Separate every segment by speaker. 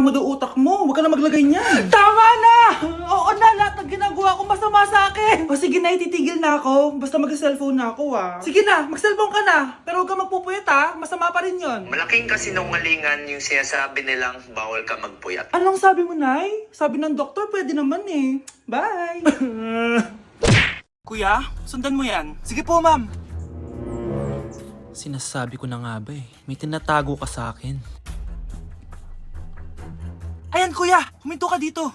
Speaker 1: mo daw utak mo. Huwag ka na maglagay niyan.
Speaker 2: Tama na! Oo na, lahat ng ginagawa ko masama sa akin.
Speaker 1: O sige na, ititigil na ako. Basta mag-cellphone na ako
Speaker 2: Sige na, mag-cellphone ka na. Pero huwag ka magpupuyat ha, masama pa rin yon.
Speaker 3: Malaking kasinungalingan yung sinasabi nilang bawal ka magpuyat.
Speaker 1: Anong sabi mo, Nay? Sabi ng doktor, pwede naman eh. Bye!
Speaker 2: Kuya, sundan mo yan. Sige po, ma'am.
Speaker 4: Sinasabi ko na nga ba eh, may tinatago ka sa akin.
Speaker 2: Ayan kuya, huminto ka dito.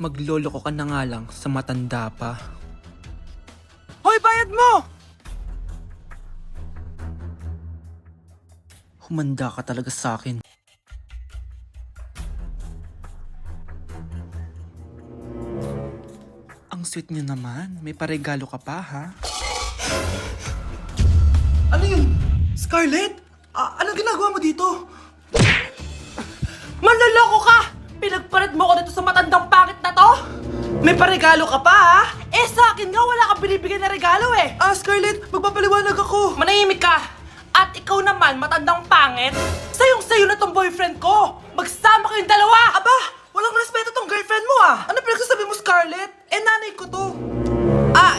Speaker 4: Magloloko ka na nga lang sa matanda pa.
Speaker 2: Hoy, bayad mo!
Speaker 4: Humanda ka talaga sa akin. Ang sweet niyo naman, may paregalo ka pa ha?
Speaker 1: Ano yun? Scarlett? Anong ginagawa mo dito?
Speaker 2: Manloloko ka! Pinagpalit mo ko dito sa matandang pangit na to? May paregalo ka pa ha? Eh sa akin nga wala kang binibigyan na regalo eh.
Speaker 1: Scarlett, magpapaliwanag ako.
Speaker 2: Manahimik ka! At ikaw naman, matandang pangit, sayong-sayo na tong boyfriend ko! Magsama kayong dalawa!
Speaker 1: Aba, walang respeto tong girlfriend mo Ano pinagsasabi mo, Scarlett? Nanay ko to.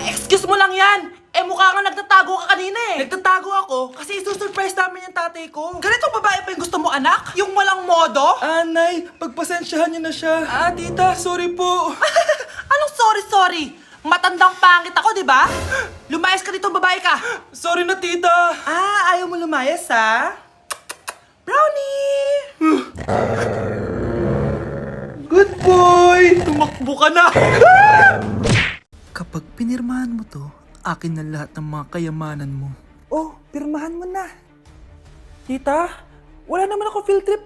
Speaker 2: Excuse mo lang yan! Eh mukha nga nagtatago ka kanina eh!
Speaker 1: Nagtatago ako kasi isusurprise namin yung tatay ko.
Speaker 2: Ganitong babae pa yung gusto mo anak? Yung walang modo?
Speaker 1: Nay, pagpasensyahan niyo na siya. Tita, sorry po.
Speaker 2: Anong sorry? Matandang pangit ako, di ba? Lumayas ka dito, babae ka!
Speaker 1: Sorry na, tita. Ayaw mo lumayas, ha? Brownie! Good boy!
Speaker 2: Tumakbo ka na!
Speaker 4: Kapag pinirmahan mo to, akin na lahat ng mga kayamanan mo.
Speaker 1: Oh, pirmahan mo na. Tita, wala naman ako field trip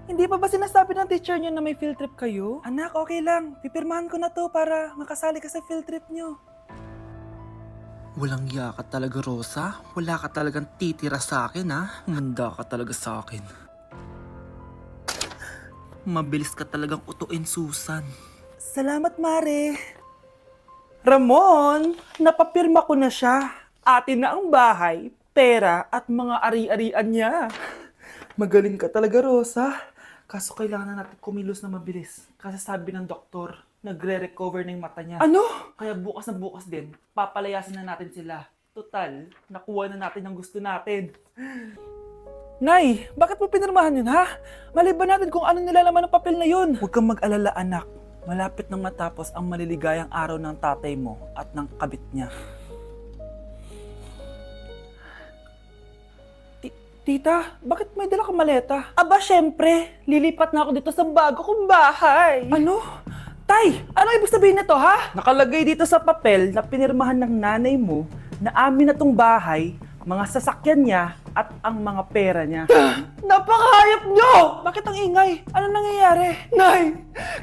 Speaker 1: hindi pa ba sinasabi ng teacher niyo na may field trip kayo? Anak, okay lang. Pipirmahan ko na to para makasali ka sa field trip niyo.
Speaker 4: Walang iya ka talaga, Rosa. Wala ka talagang titira sa akin, ha? Humanda ka talaga sa akin. Mabilis ka talagang utuin, Susan.
Speaker 1: Salamat, Mare. Ramon, napapirma ko na siya. Atin na ang bahay, pera at mga ari-arian niya. Magaling ka talaga, Rosa. Kaso kailangan na natin kumilos na mabilis. Kasi sabi ng doktor, nagre-recover na yung mata niya. Ano? Kaya bukas na bukas din, papalayasin na natin sila. Total, nakuha na natin ang gusto natin. Nay, bakit mo pinirmahan yun, ha? Maliban natin kung ano nilalaman ng papel na yun. Huwag kang mag-alala, anak. Malapit nang matapos ang maliligayang araw ng tatay mo at ng kabit niya. Tita, bakit may dala kang maleta? Aba, syempre. Lilipat na ako dito sa bago kong bahay. Ano? Tay, ano ibig sabihin nito, ha? Nakalagay dito sa papel na pinirmahan ng nanay mo na amin na tong bahay, mga sasakyan niya at ang mga pera niya. Napakahayop nyo! Bakit ang ingay? Ano nangyayari? Nay,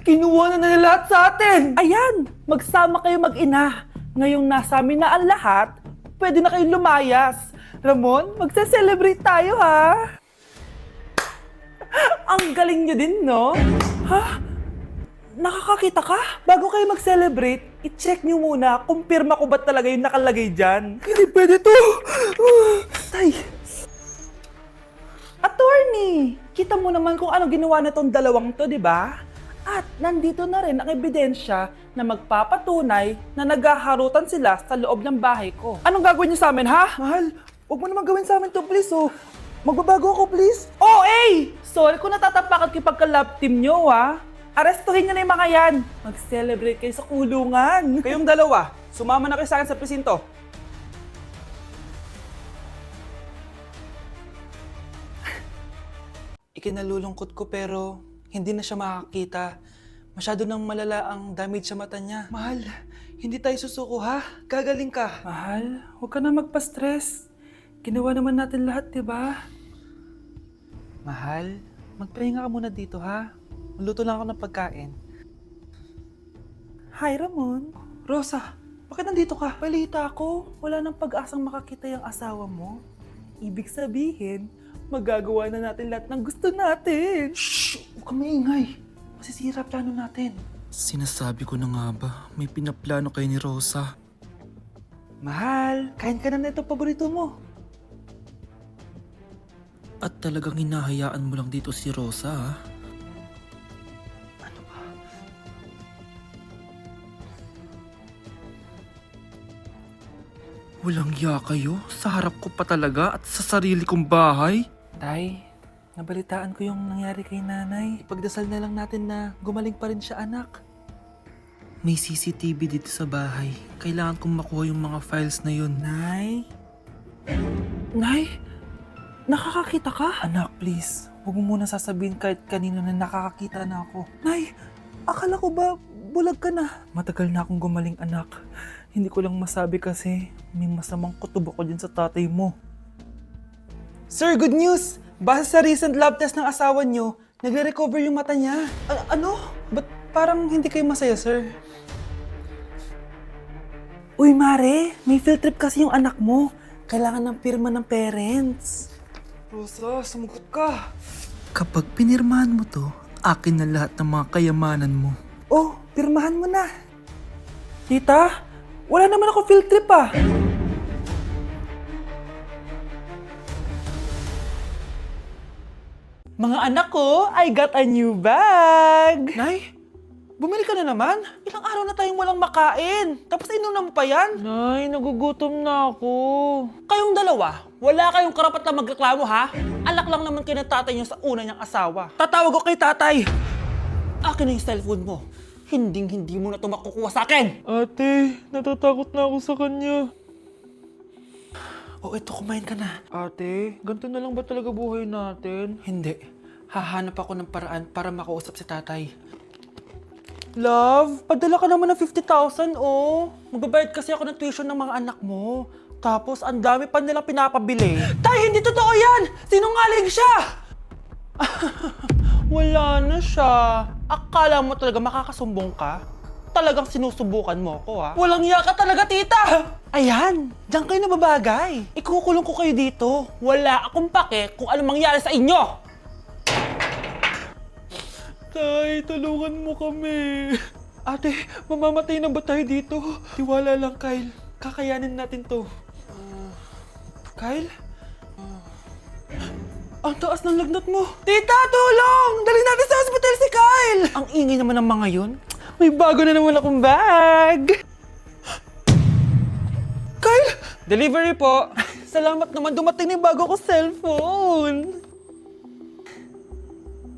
Speaker 1: kinuha na nila lahat sa atin! Ayan, magsama kayo mag-ina. Ngayong nasa amin na ang lahat, pwede na kayong lumayas. Ramon, magse-celebrate tayo, ha? Ang galing nyo din, no? Ha? Nakakakita ka? Bago kayo mag-celebrate, i-check nyo muna kung pirma ko ba talaga yung nakalagay dyan. Hindi pwede to! Tay! Attorney! Kita mo naman kung ano ginawa na tong dalawang to, di ba? At nandito na rin ang ebidensya na magpapatunay na naghaharutan sila sa loob ng bahay ko. Anong gagawin niyo sa amin, ha? Mahal, huwag mo naman gawin sa amin to, please, oh. Magbabago ako, please. Oh, sorry kung natatapakan kayo pagka-love team nyo, ha? Arestuhin nyo na yung mga yan. Mag-celebrate kayo sa kulungan. Kayong dalawa, sumama na kayo sa akin sa presinto. Ikinalulungkot ko pero hindi na siya makakita. Masyado nang malala ang damage sa mata niya. Mahal, hindi tayo susuko ha? Gagaling ka. Mahal, huwag ka na magpa-stress. Ginawa naman natin lahat, di ba? Mahal, magpahinga ka muna dito ha. Maluto lang ako ng pagkain. Hi, Ramon. Rosa, bakit nandito ka? Balita ako, wala nang pag-asang makakita yung asawa mo. Ibig sabihin, magagawa na natin lahat ng gusto natin. Shhh! Huwag kang maingay. Masisira plano natin.
Speaker 4: Sinasabi ko na nga ba, may pinaplano kayo ni Rosa.
Speaker 1: Mahal, kain ka na nito paborito mo.
Speaker 4: Talagang hinahayaan mo lang dito si Rosa, ha? Walang ya kayo? Sa harap ko pa talaga at sa sarili kong bahay?
Speaker 1: Tay, nabalitaan ko yung nangyari kay nanay. Ipagdasal na lang natin na gumaling pa rin siya, anak.
Speaker 4: May CCTV dito sa bahay. Kailangan kong makuha yung mga files na yun.
Speaker 1: Nay? Nay? Nakakakita ka? Anak, please. Huwag mo muna sasabihin kahit kanino na nakakakita na ako. Nay, akala ko ba bulag ka na? Matagal na akong gumaling, anak. Hindi ko lang masabi kasi may masamang kutob ako dyan sa tatay mo. Sir, good news! Base sa recent lab test ng asawa nyo, nagre-recover yung mata niya. Ano? Ba't parang hindi kayo masaya, sir? Uy, Mare, may field trip kasi yung anak mo. Kailangan ng pirma ng parents. Rosa, sumagot ka.
Speaker 4: Kapag pinirmahan mo to, akin na lahat ng mga kayamanan mo.
Speaker 1: Oh, pirmahan mo na. Tita, wala naman ako field trip ah. Mga anak ko, I got a new bag! Nay, bumili ka na naman? Ilang araw na tayong walang makain. Tapos inunan mo pa yan? Nay, nagugutom na ako. Kayong dalawa, wala kayong karapat na magreklamo ha? Anak lang naman kayo ng tatay niyo sa una niyang asawa. Tatawag ko kay tatay. Akin na yung cellphone mo. Hindi mo na ito makukuha sa akin. Ate, natatakot na ako sa kanya. Eto, kumain ka na. Ate, ganito na lang ba talaga buhay natin? Hindi. Hahanap ako ng paraan para makausap si tatay. Love, padala ka naman ng 50,000, oh. Magbabayad kasi ako ng tuition ng mga anak mo. Tapos, ang dami pa nilang pinapabili. Tay, hindi totoo yan! Sinungaling siya! Wala na siya. Akala mo talaga makakasumbong ka? Talagang sinusubukan mo ko, ha? Walang iya ka talaga, tita! Ayan, diyan kayo nababagay. Ikukulong ko kayo dito. Wala akong pake kung anong mangyari sa inyo! Tay, tulungan mo kami. Ate, mamamatay na ba tayo dito? Tiwala lang, Kyle. Kakayanin natin to. Kyle? Ang taas ng lagnat mo. Tita, tulong! Dali natin sa hospital si Kyle! Ang ingay naman ng mga yun. May bago na naman akong bag. Kyle! Delivery po. Salamat naman, dumating na yung bago ko cellphone.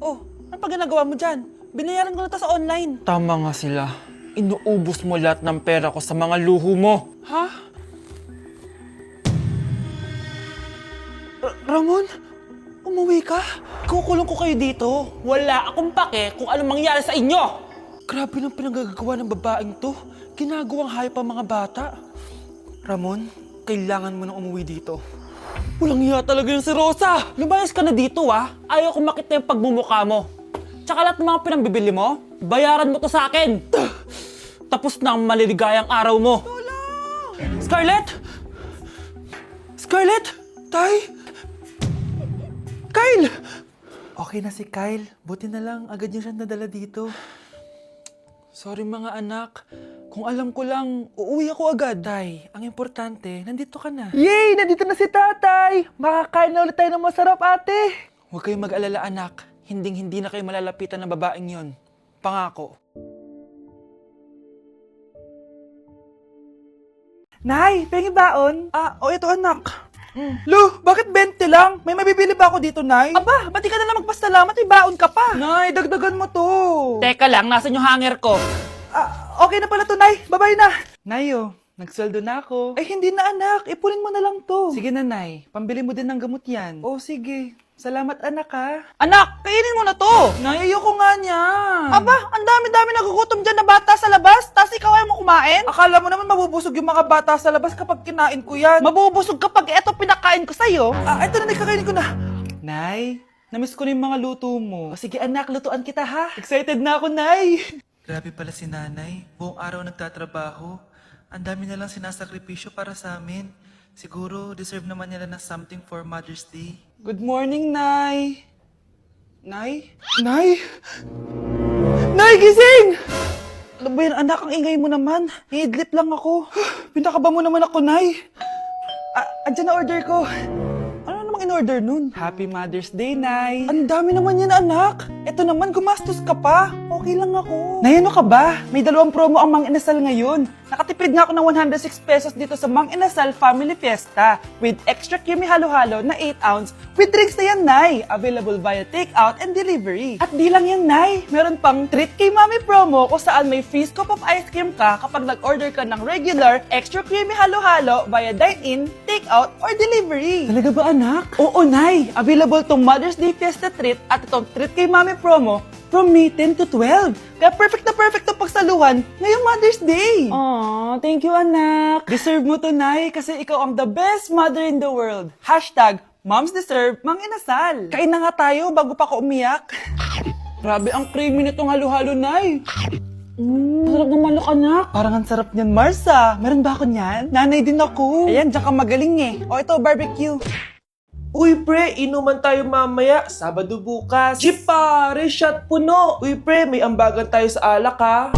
Speaker 1: Oh, ano pa ginagawa mo dyan? Binayaran ko na to sa online. Tama nga sila. Inuubos mo lahat ng pera ko sa mga luho mo. Ha? Ramon? Umuwi ka? Kukulong ko kayo dito. Wala akong pake kung anong mangyari sa inyo. Grabe ng pinanggagawa ng babaeng to. Ginagawang hayop ang mga bata. Ramon, kailangan mo nang umuwi dito. Walang hiya talaga yung si Rosa! Lumayas ka na dito, ah. Ayaw ko makita yung pagmumukha mo. Tsaka lahat ng mga pinambibili mo, bayaran mo to sa akin. Tapos na ang maliligayang araw mo. Tulong! Scarlett! Scarlett! Tay! Kyle! Okay na si Kyle. Buti na lang, agad niya siya nadala dito. Sorry mga anak. Kung alam ko lang, uuwi ako agad. Tay, ang importante, nandito ka na. Yay! Nandito na si tatay! Makakain na ulit tayo ng masarap, ate! Huwag kayong mag-alala, anak. Hindi na kayo malalapitan ng babaeng yon. Pangako. Nay, pengi baon? Ito anak. Lu, bakit 20 lang? May mabibili ba ako dito, Nay? Aba, ba't di ka na lang magpasalamat? May baon ka pa. Nay, dagdagan mo to.
Speaker 2: Teka lang, nasan yung hanger ko?
Speaker 1: Okay na pala to, Nay. Bye-bye na. Nayo, nagsweldo na ako. Hindi na, anak. Ipunin mo na lang to. Sige na, Nay. Pambili mo din ng gamot yan. Sige. Salamat, anak, ha. Anak, kainin mo na to. Nay, ayoko nga niya. Aba, ang dami-dami nagugutom dyan na bata sa labas. Tas ikaw ay mo kumain? Akala mo naman mabubusog yung mga bata sa labas kapag kinain ko yan. Mabubusog kapag eto pinakain ko sa'yo. Ito na, kakainin ko na. Nay, namiss ko na yung mga luto mo. Sige, anak, lutuan kita, ha. Excited na ako, Nay.
Speaker 4: Grabe pala si nanay. Buong araw nagtatrabaho. Ang dami na lang sinasakripisyo para sa amin. Siguro deserve naman nila na something for Mother's Day.
Speaker 1: Good morning, Nay. Nay? Nay? Nay, gising! Ano ba yan, anak? Ang ingay mo naman. Iidlip lang ako. Pinakaba mo naman ako, Nay. Andyan na order ko. Ano namang in-order nun? Happy Mother's Day, Nay. Ang dami naman yan, anak. Ito naman, gumastos ka pa. Okay lang ako. Nay, ano ka ba? May 2 promo ang Mang Inasal ngayon. Nakatipid nga ako ng 106 pesos dito sa Mang Inasal Family Fiesta with extra creamy halo-halo na 8 ounce with drinks na yan, Nay. Available via takeout and delivery. At di lang yan, Nay. Meron pang Treat kay Mami promo kung saan may free scoop of ice cream ka kapag nag-order ka ng regular extra creamy halo-halo via dine-in, takeout, or delivery. Talaga ba, anak? Oo, Nay. Available tong Mother's Day Fiesta Treat at itong Treat kay Mami promo from May 10 to 12. Kaya perfect na perfect to pagsaluhan ngayong Mother's Day. Aww, thank you, anak. Deserve mo to, Nay, kasi ikaw ang the best mother in the world. Hashtag Moms Deserve Mang Inasal. Kain na nga tayo bago pa ako umiyak. Grabe ang creamy nitong halo-halo, Nay. Sarap ng manok, anak. Parang ang sarap niyan, Marsa. Meron ba ako niyan? Nanay din ako. Ayan, diyan ka magaling eh. O ito, barbecue.
Speaker 2: Uy pre, inuman tayo mamaya, Sabado bukas. Jeep pare, shot puno. Uy pre, may ambagan tayo sa alak ha.